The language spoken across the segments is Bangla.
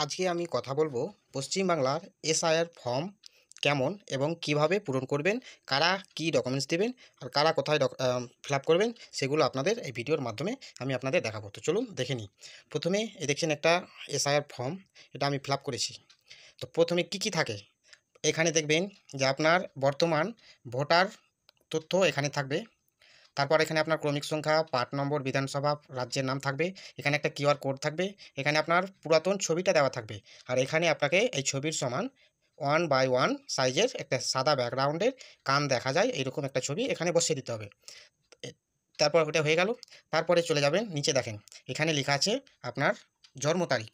আজকে আমি কথা বলবো পশ্চিমবাংলার এসআইআর ফর্ম কেমন এবং কিভাবে পূরণ করবেন, কারা কি ডকুমেন্টস দেবেন আর কারা কোথায় ফিল আপ করবেন, সেগুলো আপনাদের এই ভিডিওর মাধ্যমে আমি আপনাদের দেখাবো। তো চলুন দেখে নিই। প্রথমে এই দেখছেন একটা এসআইআর ফর্ম, এটা আমি ফিল আপ করেছি। তো প্রথমে কি কি থাকে এখানে দেখবেন যে আপনার বর্তমান ভোটার তথ্য এখানে থাকবে। তারপর এখানে আপনার ক্রমিক সংখ্যা, পার্ট নম্বর, বিধানসভা, রাজ্যের নাম থাকবে। এখানে একটা কিউআর কোড থাকবে। এখানে আপনার পুরাতন ছবিটা দেওয়া থাকবে। আর এখানে আপনাকে এই ছবির সমান 1:1 সাইজের একটা সাদা ব্যাকগ্রাউন্ডের কান দেখা যায় এইরকম একটা ছবি এখানে বসিয়ে দিতে হবে। এ- তারপর ওটা হয়ে গেল। তারপরে চলে যাবেন নিচে, দেখেন এখানে লেখা আছে আপনার জন্ম তারিখ।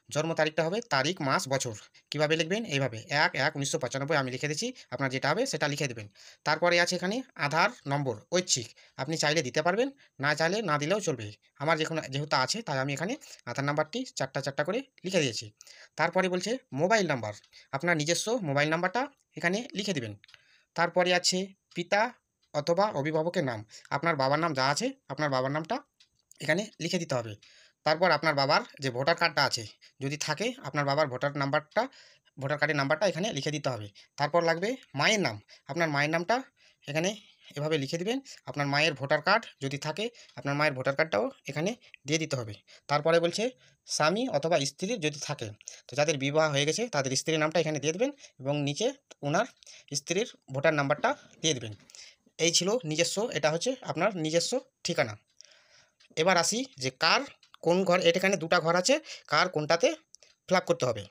জন্ম তারিখটা হবে তারিখ, মাস, বছর। কিভাবে লিখবেন? এইভাবে 1/1/1995 আমি লিখে দিচ্ছি, আপনার যেটা হবে সেটা লিখে দেবেন। তারপরে আছে এখানে আধার নম্বর ঐচ্ছিক, আপনি চাইলে দিতে পারবেন, না চাইলে না দিলেও চলবে। আমার যেহেতু আছে তাই আমি এখানে আধার নাম্বারটি চারটা চারটা করে লিখে দিয়েছি। তারপরে বলছে মোবাইল নাম্বার, আপনার নিজস্ব মোবাইল নাম্বারটা এখানে লিখে দিবেন। তারপরে আছে পিতা অথবা অভিভাবকের নাম, আপনার বাবার নাম যা আছে আপনার বাবার নামটা এখানে লিখে দিতে হবে। তারপর আপনার বাবার যে ভোটার কার্ডটা আছে, যদি থাকে আপনার বাবার ভোটার কার্ডের নাম্বারটা এখানে লিখে দিতে হবে। তারপর লাগবে মায়ের নাম, আপনার মায়ের নামটা এখানে এভাবে লিখে দিবেন। আপনার মায়ের ভোটার কার্ড যদি থাকে আপনার মায়ের ভোটার কার্ডটাও এখানে দিয়ে দিতে হবে। তারপরে বলছে স্বামী অথবা স্ত্রীর যদি থাকে, তো যাদের বিবাহ হয়ে গেছে তাদের স্ত্রীর নামটা এখানে দিয়ে দেবেন এবং নিচে ওনার স্ত্রীর ভোটার নাম্বারটা দিয়ে দেবেন। এই ছিল নিজস্ব, এটা হচ্ছে আপনার নিজস্ব ঠিকানা। এবার আসি যে কার কোন ঘর, এখানে দুটো ঘর আছে, কার কোনটাতে ফিল আপ করতে হবে।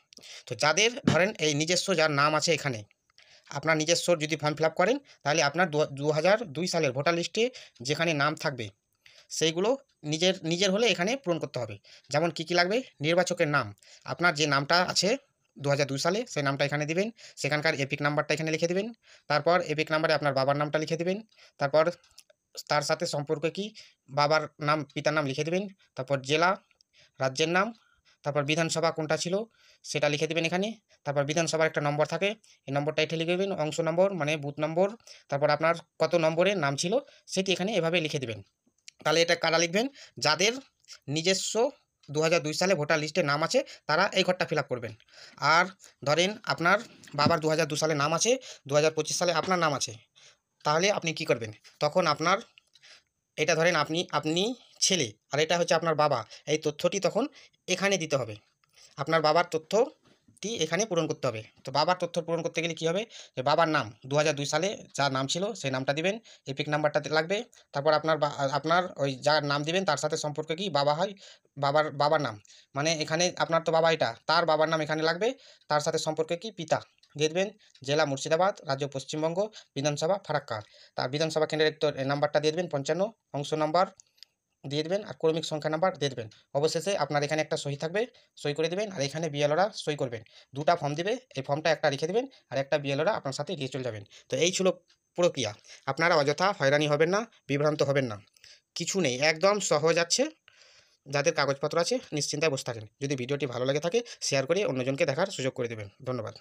তো যাদের ধরেন এই নিজস্ব যার নাম আছে এখানে, আপনার নিজস্ব যদি ফর্ম ফিল আপ করেন তাহলে আপনার 2002 সালের ভোটার লিস্টে যেখানে নাম থাকবে সেইগুলো নিজের নিজের হলে এখানে পূরণ করতে হবে। যেমন কি কি লাগবে? নির্বাচকের নাম, আপনার যে নামটা আছে 2002 সালে সেই নামটা এখানে দিবেন। সেখানকার এপিক নাম্বারটা এখানে লিখে দিবেন। তারপর এপিক নাম্বারে আপনার বাবার নামটা লিখে দিবেন। তারপর তার সাথে সম্পর্কে কি, বাবার নাম, পিতার নাম লিখে দিবেন। তারপর জেলা, রাজ্যের নাম, তারপর বিধানসভা কোনটা ছিল সেটা লিখে দিবেন এখানে। তারপর বিধানসভার একটা নম্বর থাকে, এই নম্বরটা এখানে লিখে দেবেন, অংশ নম্বর মানে বুথ নম্বর। তারপর আপনার কত নম্বরের নাম ছিল সেটি এখানে এভাবে লিখে দিবেন। তাহলে এটা কারা লিখবেন? যাদের নিজস্ব 2002 সালে ভোটার লিস্টে নাম আছে তারা এই ঘরটা ফিল আপ করবেন। আর ধরেন আপনার বাবার 2002 সালে নাম আছে, 2025 সালে আপনার নাম আছে, তাহলে আপনি কি করবেন? তখন আপনার এটা ধরেন আপনি আপনি ছেলে আর এটা হচ্ছে আপনার বাবা, এই তথ্যটি তখন এখানে দিতে হবে। আপনার বাবার তথ্যটি এখানে পূরণ করতে হবে। তো বাবার তথ্য পূরণ করতে গেলে কী হবে? যে বাবার নাম 2002 সালে যার নাম ছিল সেই নামটা দিবেন, এপিক নাম্বারটা লাগবে। তারপর আপনার ওই যার নাম দিবেন তার সাথে সম্পর্কে কি বাবা হয়, বাবার নাম মানে এখানে আপনার তো বাবা, এটা তার বাবার নাম এখানে লাগবে। তার সাথে সম্পর্কে কি পিতা দিয়ে দেবেন। জেলা মুর্শিদাবাদ, রাজ্য পশ্চিমবঙ্গ, বিধানসভা ফারাক্কা, তার বিধানসভা কেন্দ্রের তো নাম্বারটা দিয়ে দেবেন 55, অংশ নাম্বার দিয়ে দেবেন আর ক্রমিক সংখ্যা নাম্বার দিয়ে দেবেন। অবশেষে আপনার এখানে একটা সই থাকবে, সই করে দেবেন। আর এখানে বিএলওরা সই করবেন। দুটা ফর্ম দিবে, এই ফর্মটা একটা রেখে দেবেন আর একটা বিএলওরা আপনার সাথে দিয়ে চলে যাবেন। তো এই ছিল প্রক্রিয়া। আপনারা অযথা হয়রানি হবেন না, বিভ্রান্ত হবেন না, কিছু নেই, একদম সহজ আছে। যাদের কাগজপত্র আছে নিশ্চিন্তায় বসে থাকেন। যদি ভিডিওটি ভালো লাগে থাকে শেয়ার করে অন্যজনকে দেখার সুযোগ করে দেবেন। ধন্যবাদ।